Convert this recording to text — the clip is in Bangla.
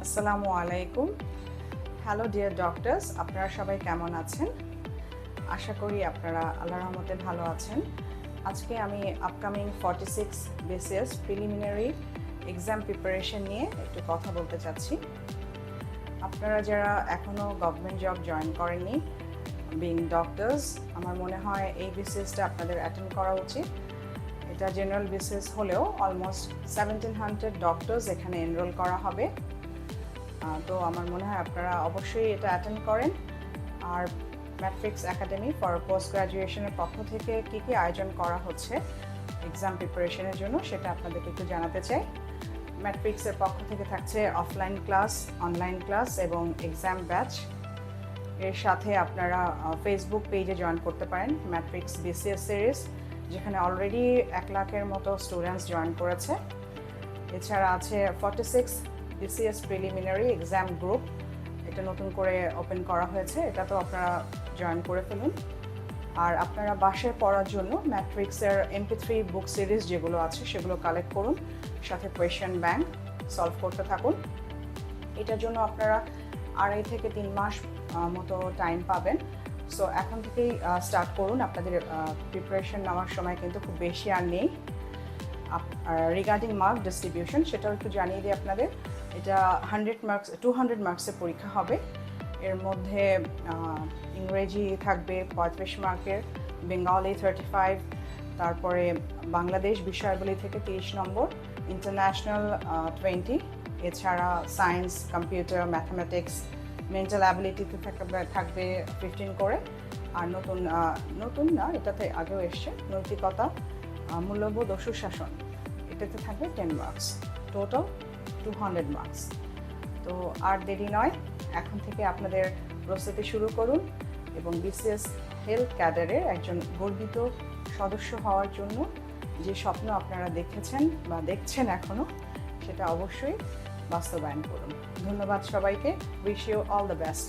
আসসালামু আলাইকুম। হ্যালো ডিয়ার ডক্টরস, আপনারা সবাই কেমন আছেন? আশা করি আপনারা আল্লাহর রহমতে ভালো আছেন। আজকে আমি upcoming 46 BCS preliminary exam preparation নিয়ে একটু কথা বলতে চাচ্ছি। আপনারা যারা এখনও গভর্নমেন্ট জব জয়েন করেননি, বিং ডক্টরস, আমার মনে হয় এই BCSটা আপনাদের অ্যাটেন্ড করা উচিত। এটা জেনারেল BCS হলেও অলমোস্ট 1700 ডক্টরস এখানে এনরোল করা হবে। তো আমার মনে হয় আপনারা অবশ্যই এটা অ্যাটেন্ড করেন। আর ম্যাট্রিক্স একাডেমি ফর পোস্ট গ্র্যাজুয়েশনের পক্ষ থেকে কী কী আয়োজন করা হচ্ছে এক্সাম প্রিপারেশনের জন্য সেটা আপনাদেরকে একটু জানাতে চাই। ম্যাট্রিক্সের পক্ষ থেকে থাকছে অফলাইন ক্লাস, অনলাইন ক্লাস এবং এক্সাম ব্যাচ। এর সাথে আপনারা ফেসবুক পেজে জয়েন করতে পারেন ম্যাট্রিক্স BCS সিরিজ, যেখানে অলরেডি 1 লাখের মতো স্টুডেন্টস জয়েন করেছে। এছাড়া আছে 46 BCS প্রিলিমিনারি এক্সাম গ্রুপ, এটা নতুন করে ওপেন করা হয়েছে, এটা তো আপনারা জয়েন করে ফেলুন। আর আপনারা বাসায় পড়ার জন্য ম্যাট্রিক্সের MP3 বুক সিরিজ যেগুলো আছে সেগুলো কালেক্ট করুন, সাথে কোয়েশ্চেন ব্যাংক সলভ করতে থাকুন। এটার জন্য আপনারা 2.5 থেকে 3 মাস মতো টাইম পাবেন। সো এখন থেকেই স্টার্ট করুন, আপনাদের প্রিপারেশন নেওয়ার সময় কিন্তু খুব বেশি আর নেই। রিগার্ডিং মার্ক ডিস্ট্রিবিউশন সেটাও একটু জানিয়ে দিই আপনাদের। এটা 200 মার্কসের পরীক্ষা হবে। এর মধ্যে ইংরেজি থাকবে 35 মার্কের, বেঙ্গলি 35, তারপরে বাংলাদেশ বিষয়াবলী থেকে 30 নম্বর, ইন্টারন্যাশনাল 20, এছাড়া সায়েন্স, কম্পিউটার, ম্যাথামেটিক্স, মেন্টাল অ্যাবিলিটিতে থাকবে 15 করে। আর নতুন না, এটাতে আগেও এসছে, নৈতিকতা, মূল্যবোধ ও সুশাসন, এটাতে থাকবে 10 মার্কস, টোটাল 200 মার্কস। তো আর দেরি নয়, এখন থেকে আপনাদের প্রস্তুতি শুরু করুন এবং BCS হেলথ ক্যাডারের একজন গর্বিত সদস্য হওয়ার জন্য যে স্বপ্ন আপনারা দেখেছেন বা দেখছেন এখনও, সেটা অবশ্যই বাস্তবায়ন করুন। ধন্যবাদ সবাইকে। Wish you all the best.